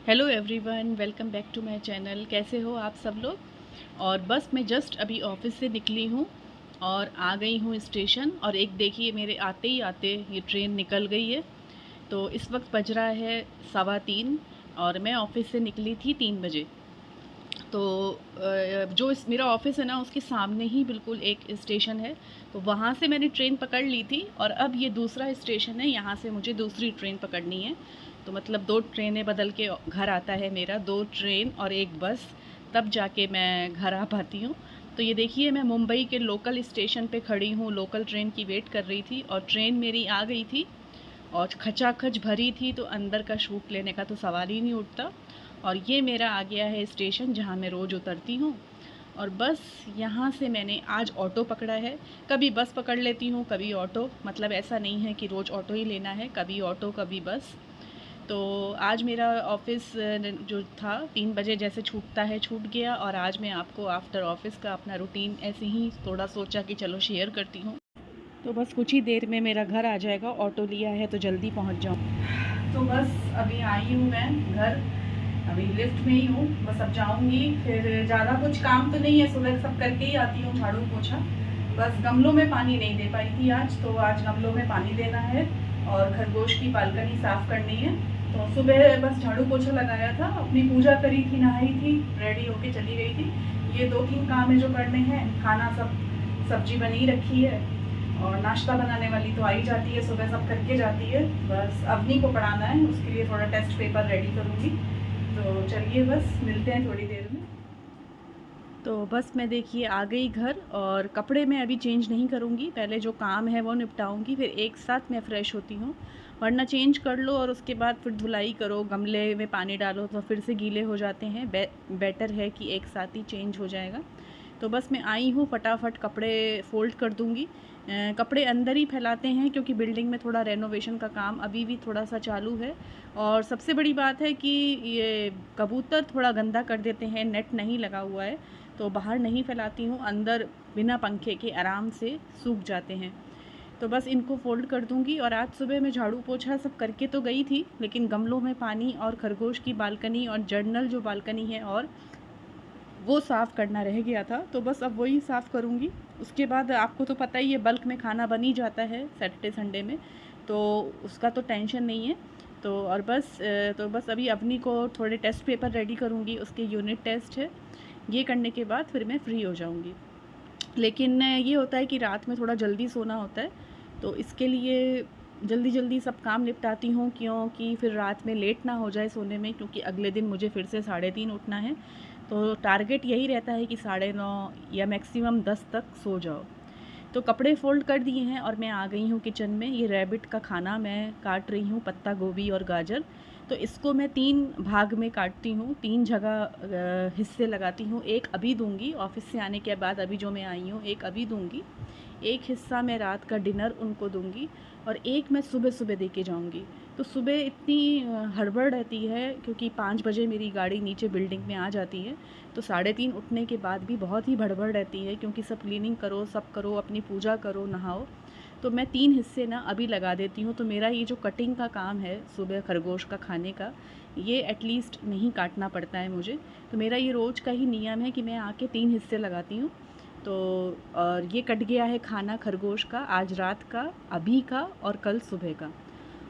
Hello everyone, welcome back to my channel. कैसे हो आप सब लोग। और बस मैं जस्ट अभी ऑफिस से निकली हूँ और आ गई हूँ स्टेशन। और एक देखिए, मेरे आते ही आते ये ट्रेन निकल गई है। तो इस वक्त बज रहा है 3:15 और मैं ऑफिस से निकली थी 3 बजे। तो जो मेरा ऑफिस है ना, उसके सामने ही बिल्कुल एक स्टेशन है। तो वहाँ से मैंने ट्रेन पकड़ ली थी और अब ये दूसरा स्टेशन है, यहाँ से मुझे दूसरी ट्रेन पकड़नी है। तो मतलब 2 ट्रेनें बदल के घर आता है मेरा, 2 ट्रेन और 1 बस, तब जाके मैं घर आ पाती हूँ। तो ये देखिए, मैं मुंबई के लोकल स्टेशन पे खड़ी हूँ, लोकल ट्रेन की वेट कर रही थी और ट्रेन मेरी आ गई थी और खचाखच भरी थी। तो अंदर का शूट लेने का तो सवाल ही नहीं उठता। और ये मेरा आ गया है स्टेशन जहाँ मैं रोज़ उतरती हूँ। और बस यहाँ से मैंने आज ऑटो पकड़ा है। कभी बस पकड़ लेती हूँ, कभी ऑटो। मतलब ऐसा नहीं है कि रोज़ ऑटो ही लेना है, कभी ऑटो कभी बस। तो आज मेरा ऑफ़िस जो था 3 बजे जैसे छूटता है, छूट गया। और आज मैं आपको आफ्टर ऑफ़िस का अपना रूटीन ऐसे ही थोड़ा सोचा कि चलो शेयर करती हूँ। तो बस कुछ ही देर में मेरा घर आ जाएगा, ऑटो लिया है तो जल्दी पहुँच जाऊँ। तो बस अभी आई हूँ मैं घर, अभी लिफ्ट में ही हूँ। बस अब जाऊँगी, फिर ज़्यादा कुछ काम तो नहीं है, सुबह सब करके ही आती हूँ, झाड़ू पोछा। बस गमलों में पानी नहीं दे पाई थी आज, तो आज गमलों में पानी देना है और खरगोश की बालकनी साफ़ करनी है। तो सुबह बस झाड़ू पोछा लगाया था, अपनी पूजा करी थी, नहाई थी, रेडी होके चली गई थी। ये 2-3 काम है जो करने हैं। खाना सब, सब्जी बनी रखी है और नाश्ता बनाने वाली तो आई जाती है, सुबह सब करके जाती है। बस अवनी को पढ़ाना है, उसके लिए थोड़ा टेस्ट पेपर रेडी करूँगी। तो चलिए बस मिलते हैं थोड़ी देर में। तो बस मैं देखिए आ गई घर और कपड़े मैं अभी चेंज नहीं करूँगी, पहले जो काम है वो निपटाऊँगी, फिर एक साथ मैं फ़्रेश होती हूँ। वरना चेंज कर लो और उसके बाद फिर धुलाई करो, गमले में पानी डालो तो फिर से गीले हो जाते हैं। बेटर है कि एक साथ ही चेंज हो जाएगा। तो बस मैं आई हूँ, फटाफट कपड़े फ़ोल्ड कर दूँगी। कपड़े अंदर ही फैलाते हैं क्योंकि बिल्डिंग में थोड़ा रेनोवेशन का काम अभी भी थोड़ा सा चालू है। और सबसे बड़ी बात है कि ये कबूतर थोड़ा गंदा कर देते हैं, नेट नहीं लगा हुआ है तो बाहर नहीं फैलाती हूँ, अंदर बिना पंखे के आराम से सूख जाते हैं। तो बस इनको फ़ोल्ड कर दूँगी। और आज सुबह मैं झाड़ू पोछा सब करके तो गई थी, लेकिन गमलों में पानी और खरगोश की बालकनी और जर्नल जो बालकनी है और वो साफ़ करना रह गया था। तो बस अब वही साफ़ करूँगी। उसके बाद आपको तो पता ही है, बल्क में खाना बन ही जाता है सैटरडे संडे में, तो उसका तो टेंशन नहीं है। तो और बस तो बस अभी अवनी को थोड़े टेस्ट पेपर रेडी करूँगी, उसके यूनिट टेस्ट है। ये करने के बाद फिर मैं फ्री हो जाऊँगी। लेकिन ये होता है कि रात में थोड़ा जल्दी सोना होता है, तो इसके लिए जल्दी जल्दी सब काम निपटाती हूँ, क्योंकि फिर रात में लेट ना हो जाए सोने में, क्योंकि अगले दिन मुझे फिर से 3:30 उठना है। तो टारगेट यही रहता है कि 9:30 या मैक्सिमम 10 तक सो जाओ। तो कपड़े फ़ोल्ड कर दिए हैं और मैं आ गई हूँ किचन में। ये रैबिट का खाना मैं काट रही हूँ, पत्ता गोभी और गाजर। तो इसको मैं 3 भाग में काटती हूँ, 3 जगह हिस्से लगाती हूँ। एक अभी दूँगी ऑफ़िस से आने के बाद, अभी जो मैं आई हूँ एक अभी दूँगी, एक हिस्सा मैं रात का डिनर उनको दूँगी और एक मैं सुबह-सुबह दे के जाऊँगी। तो सुबह इतनी हड़बड़ रहती है क्योंकि 5 बजे मेरी गाड़ी नीचे बिल्डिंग में आ जाती है। तो 3:30 उठने के बाद भी बहुत ही भड़बड़ रहती है, क्योंकि सब क्लीनिंग करो, सब करो, अपनी पूजा करो, नहाओ। तो मैं 3 हिस्से ना अभी लगा देती हूँ। तो मेरा ये जो कटिंग का काम है सुबह खरगोश का खाने का, ये एटलीस्ट नहीं काटना पड़ता है मुझे। तो मेरा ये रोज़ का ही नियम है कि मैं आके 3 हिस्से लगाती हूँ। तो और ये कट गया है खाना खरगोश का, आज रात का, अभी का और कल सुबह का।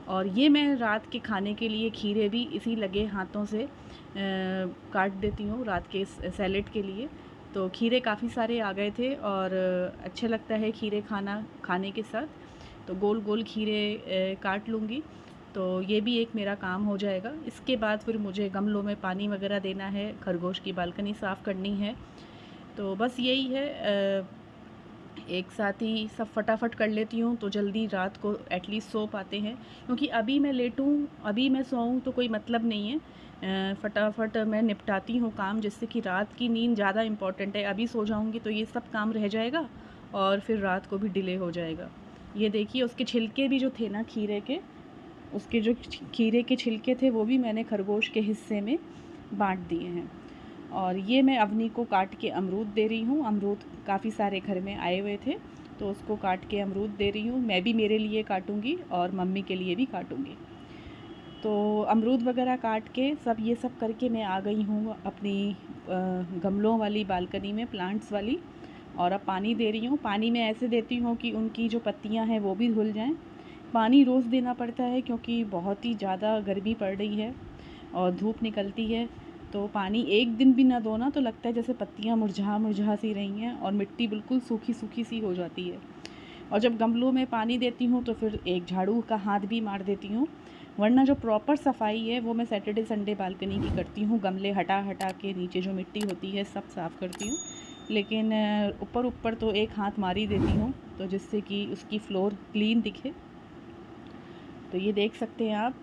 और ये मैं रात के खाने के लिए खीरे भी इसी लगे हाथों से काट देती हूँ रात के सैलेड के लिए। तो खीरे काफ़ी सारे आ गए थे और अच्छा लगता है खीरे खाने के साथ। तो गोल गोल खीरे काट लूँगी। तो ये भी एक मेरा काम हो जाएगा। इसके बाद फिर मुझे गमलों में पानी वगैरह देना है, खरगोश की बालकनी साफ़ करनी है। तो बस यही है, एक साथ ही सब फटाफट कर लेती हूँ तो जल्दी रात को एटलीस्ट सो पाते हैं। क्योंकि अभी मैं लेटूँ, अभी मैं सोऊँ तो कोई मतलब नहीं है। फटाफट मैं निपटाती हूँ काम, जिससे कि रात की नींद ज़्यादा इम्पॉर्टेंट है। अभी सो जाऊँगी तो ये सब काम रह जाएगा और फिर रात को भी डिले हो जाएगा। ये देखिए, उसके छिलके भी जो थे ना खीरे के, उसके जो खीरे के छिलके थे वो भी मैंने खरगोश के हिस्से में बाँट दिए हैं। और ये मैं अवनी को काट के अमरूद दे रही हूँ। अमरूद काफ़ी सारे घर में आए हुए थे, तो उसको काट के अमरूद दे रही हूँ। मैं भी मेरे लिए काटूँगी और मम्मी के लिए भी काटूँगी। तो अमरूद वगैरह काट के सब ये सब करके मैं आ गई हूँ अपनी गमलों वाली बालकनी में, प्लांट्स वाली। और अब पानी दे रही हूँ। पानी मैं ऐसे देती हूँ कि उनकी जो पत्तियाँ हैं वो भी धुल जाएं। पानी रोज़ देना पड़ता है क्योंकि बहुत ही ज़्यादा गर्मी पड़ रही है और धूप निकलती है। तो पानी एक दिन भी ना दो ना तो लगता है जैसे पत्तियाँ मुरझा सी रही हैं और मिट्टी बिल्कुल सूखी सूखी सी हो जाती है। और जब गमलों में पानी देती हूँ तो फिर एक झाड़ू का हाथ भी मार देती हूँ, वरना जो प्रॉपर सफाई है वो मैं सैटरडे संडे बालकनी की करती हूँ। गमले हटा हटा के नीचे जो मिट्टी होती है सब साफ़ करती हूँ, लेकिन ऊपर तो एक हाथ मार ही देती हूँ तो जिससे कि उसकी फ्लोर क्लीन दिखे। तो ये देख सकते हैं आप,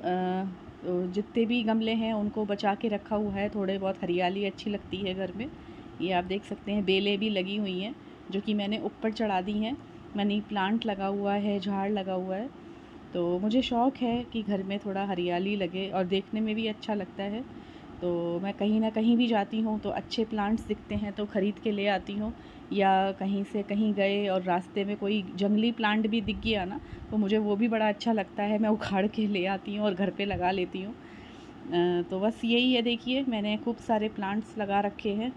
तो जितने भी गमले हैं उनको बचा के रखा हुआ है। थोड़े बहुत हरियाली अच्छी लगती है घर में। ये आप देख सकते हैं बेलें भी लगी हुई हैं जो कि मैंने ऊपर चढ़ा दी हैं। मनी प्लांट लगा हुआ है, झाड़ लगा हुआ है। तो मुझे शौक़ है कि घर में थोड़ा हरियाली लगे और देखने में भी अच्छा लगता है। तो मैं कहीं ना कहीं भी जाती हूँ तो अच्छे प्लांट्स दिखते हैं तो ख़रीद के ले आती हूँ, या कहीं से कहीं गए और रास्ते में कोई जंगली प्लांट भी दिख गया ना तो मुझे वो भी बड़ा अच्छा लगता है, मैं उखाड़ के ले आती हूँ और घर पे लगा लेती हूँ। तो बस यही है, देखिए मैंने खूब सारे प्लांट्स लगा रखे हैं।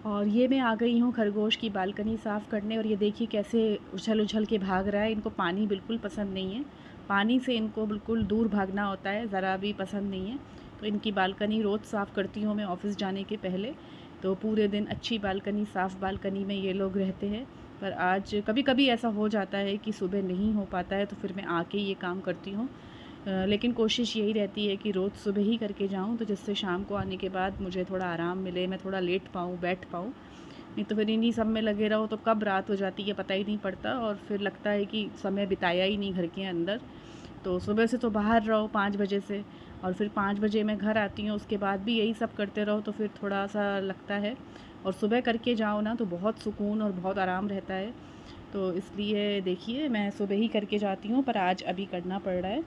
और ये मैं आ गई हूँ खरगोश की बालकनी साफ़ करने, और ये देखिए कैसे उछल उछल के भाग रहा है। इनको पानी बिल्कुल पसंद नहीं है, पानी से इनको बिल्कुल दूर भागना होता है, ज़रा भी पसंद नहीं है। तो इनकी बालकनी रोज़ साफ़ करती हूँ मैं ऑफ़िस जाने के पहले। तो पूरे दिन अच्छी बालकनी, साफ़ बालकनी में ये लोग रहते हैं। पर आज कभी कभी ऐसा हो जाता है कि सुबह नहीं हो पाता है तो फिर मैं आके ये काम करती हूँ। लेकिन कोशिश यही रहती है कि रोज़ सुबह ही करके जाऊँ तो जिससे शाम को आने के बाद मुझे थोड़ा आराम मिले, मैं थोड़ा लेट पाऊँ, बैठ पाऊँ। नहीं तो फिर इन्हीं सब में लगे रहो तो कब रात हो जाती है पता ही नहीं पड़ता, और फिर लगता है कि समय बिताया ही नहीं घर के अंदर। तो सुबह से तो बाहर रहो 5 बजे से, और फिर 5 बजे मैं घर आती हूँ, उसके बाद भी यही सब करते रहो तो फिर थोड़ा सा लगता है। और सुबह करके जाओ ना तो बहुत सुकून और बहुत आराम रहता है। तो इसलिए देखिए मैं सुबह ही करके जाती हूँ, पर आज अभी करना पड़ रहा है।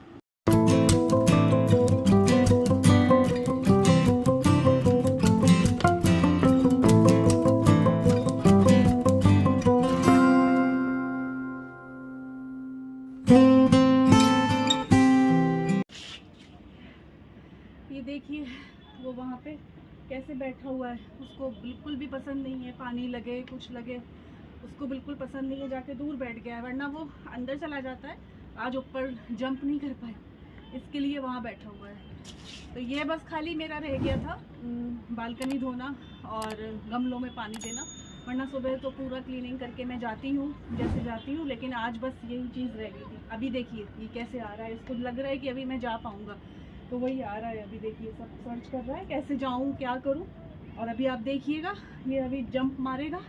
ये देखिए वो वहाँ पे कैसे बैठा हुआ है, उसको बिल्कुल भी पसंद नहीं है पानी लगे कुछ लगे, उसको बिल्कुल पसंद नहीं है। जाके दूर बैठ गया है, वरना वो अंदर चला जाता है। आज ऊपर जंप नहीं कर पाए, इसके लिए वहाँ बैठा हुआ है। तो ये बस खाली मेरा रह गया था बालकनी धोना और गमलों में पानी देना, वरना सुबह तो पूरा क्लीनिंग करके मैं जाती हूँ जैसे जाती हूँ। लेकिन आज बस यही चीज़ रह गई थी। अभी देखिए ये कैसे आ रहा है, इसको लग रहा है कि अभी मैं जा पाऊँगा, तो वही आ रहा है। अभी देखिए सब सर्च कर रहा है कैसे जाऊँ, क्या करूँ। और अभी आप देखिएगा ये अभी जंप मारेगा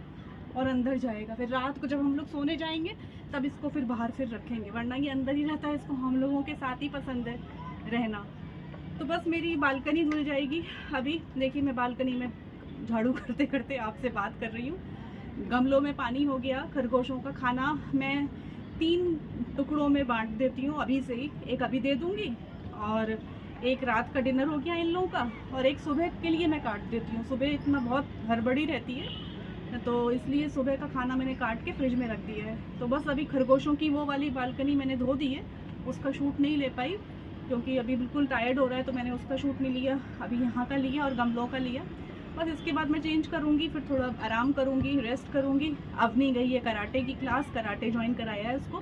और अंदर जाएगा। फिर रात को जब हम लोग सोने जाएंगे तब इसको फिर बाहर फिर रखेंगे, वरना ये अंदर ही रहता है, इसको हम लोगों के साथ ही पसंद है रहना। तो बस मेरी बालकनी धुल जाएगी। अभी देखिए मैं बालकनी में झाड़ू करते करते आपसे बात कर रही हूँ। गमलों में पानी हो गया। खरगोशों का खाना मैं 3 टुकड़ों में बांट देती हूँ अभी से ही। एक अभी दे दूँगी और एक रात का डिनर हो गया इन लोगों का, और एक सुबह के लिए मैं काट देती हूँ। सुबह इतना बहुत हड़बड़ी रहती है तो इसलिए सुबह का खाना मैंने काट के फ्रिज में रख दिया है। तो बस अभी खरगोशों की वो वाली बालकनी मैंने धो दी है, उसका शूट नहीं ले पाई क्योंकि अभी बिल्कुल टायर्ड हो रहा है, तो मैंने उसका शूट नहीं लिया। अभी यहाँ का लिया और गमलों का लिया। बस इसके बाद मैं चेंज करूँगी, फिर थोड़ा आराम करूँगी, रेस्ट करूँगी। अवनी गई है कराटे की क्लास, कराटे ज्वाइन कराया है उसको,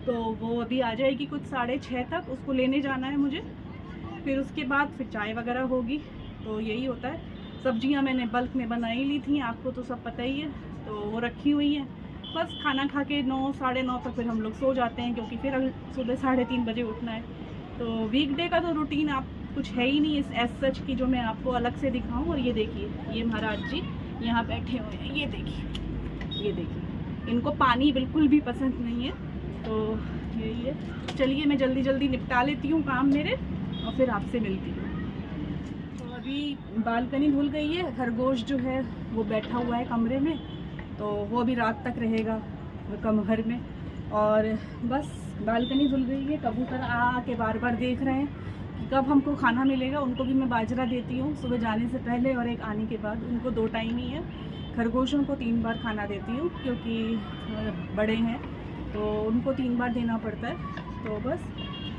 तो वो अभी आ जाएगी कुछ 6:30 तक, उसको लेने जाना है मुझे। फिर उसके बाद फिर चाय वगैरह होगी। तो यही होता है। सब्जियां मैंने बल्क में बनाई ली थी, आपको तो सब पता ही है, तो वो रखी हुई हैं। बस खाना खा के 9 साढ़े 9 तक फिर हम लोग सो जाते हैं क्योंकि फिर सुबह 3:30 बजे उठना है। तो वीकडे का तो रूटीन आप कुछ है ही नहीं इस एज सच की जो मैं आपको अलग से दिखाऊं। और ये देखिए ये महाराज जी यहाँ बैठे हुए हैं, ये देखिए इनको पानी बिल्कुल भी पसंद नहीं है। तो यही है। चलिए मैं जल्दी जल्दी निपटा लेती हूँ काम मेरे और फिर आपसे मिलती हूँ। तो अभी बालकनी धुल गई है। खरगोश जो है वो बैठा हुआ है कमरे में, तो वो अभी रात तक रहेगा घर में। और बस बालकनी धुल गई है। कबूतर आ के बार बार देख रहे हैं कब हमको खाना मिलेगा उनको भी मैं बाजरा देती हूँ, सुबह जाने से पहले और एक आने के बाद। उनको 2 टाइम ही है। खरगोशों को 3 बार खाना देती हूँ क्योंकि बड़े हैं तो उनको 3 बार देना पड़ता है। तो बस,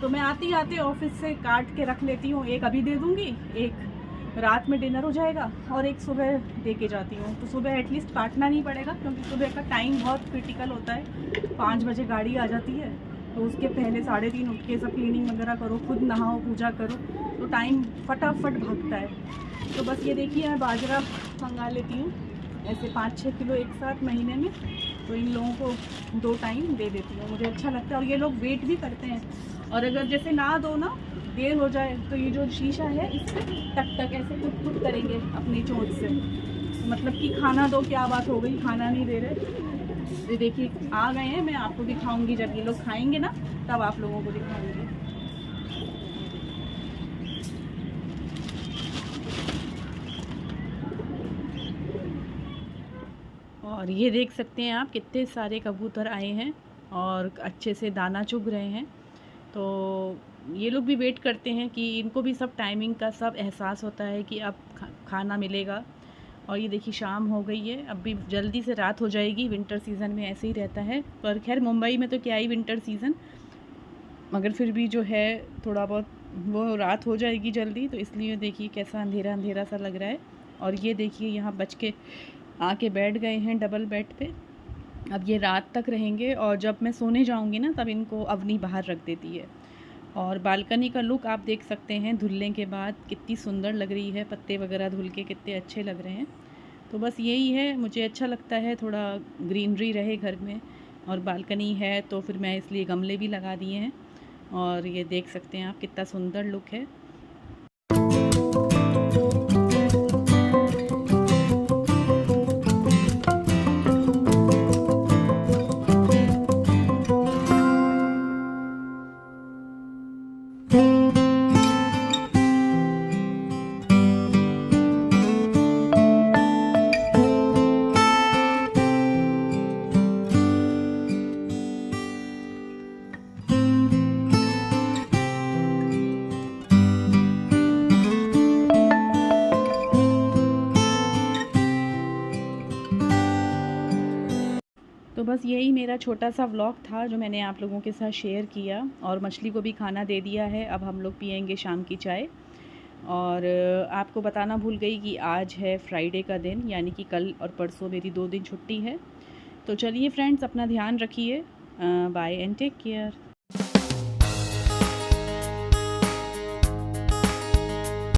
तो मैं आते आते ऑफिस से काट के रख लेती हूँ। एक अभी दे दूँगी, एक रात में डिनर हो जाएगा और एक सुबह दे के जाती हूँ। तो सुबह एटलीस्ट काटना नहीं पड़ेगा क्योंकि सुबह का टाइम बहुत क्रिटिकल होता है। 5 बजे गाड़ी आ जाती है तो उसके पहले 3:30 उठ के सब क्लीनिंग वगैरह करो, खुद नहाओ, पूजा करो, तो टाइम फटाफट भागता है। तो बस ये देखिए, मैं बाजरा मंगा लेती हूँ ऐसे 5-6 किलो एक साथ महीने में। तो इन लोगों को 2 टाइम दे देती हूँ, मुझे अच्छा लगता है। और ये लोग वेट भी करते हैं। और अगर जैसे ना दो ना, देर हो जाए, तो ये जो शीशा है इससे टक टक ऐसे कुट करेंगे अपनी चोंच से, मतलब कि खाना दो, क्या बात हो गई, खाना नहीं दे रहे। ये देखिए आ गए हैं, मैं आपको दिखाऊंगी। जब ये लोग खाएंगे ना तब आप लोगों को दिखाऊंगी। और ये देख सकते हैं आप कितने सारे कबूतर आए हैं और अच्छे से दाना चुग रहे हैं। तो ये लोग भी वेट करते हैं कि इनको भी सब टाइमिंग का सब एहसास होता है कि अब खाना मिलेगा। और ये देखिए शाम हो गई है, अब भी जल्दी से रात हो जाएगी। विंटर सीज़न में ऐसे ही रहता है, पर खैर मुंबई में तो क्या ही विंटर सीज़न, मगर फिर भी जो है थोड़ा बहुत वो रात हो जाएगी जल्दी। तो इसलिए देखिए कैसा अंधेरा अंधेरा सा लग रहा है। और ये देखिए यहाँ बच के आके बैठ गए हैं डबल बेड पे। अब ये रात तक रहेंगे और जब मैं सोने जाऊंगी ना तब इनको अवनी बाहर रख देती है। और बालकनी का लुक आप देख सकते हैं धुलने के बाद कितनी सुंदर लग रही है, पत्ते वगैरह धुल के कितने अच्छे लग रहे हैं। तो बस यही है, मुझे अच्छा लगता है थोड़ा ग्रीनरी रहे घर में। और बालकनी है तो फिर मैं इसलिए गमले भी लगा दिए हैं। और ये देख सकते हैं आप कितना सुंदर लुक है। तो बस यही मेरा छोटा सा व्लॉग था जो मैंने आप लोगों के साथ शेयर किया। और मछली को भी खाना दे दिया है, अब हम लोग पियेंगे शाम की चाय। और आपको बताना भूल गई कि आज है फ्राइडे का दिन, यानी कि कल और परसों मेरी 2 दिन छुट्टी है। तो चलिए फ्रेंड्स, अपना ध्यान रखिए। Bye and take care.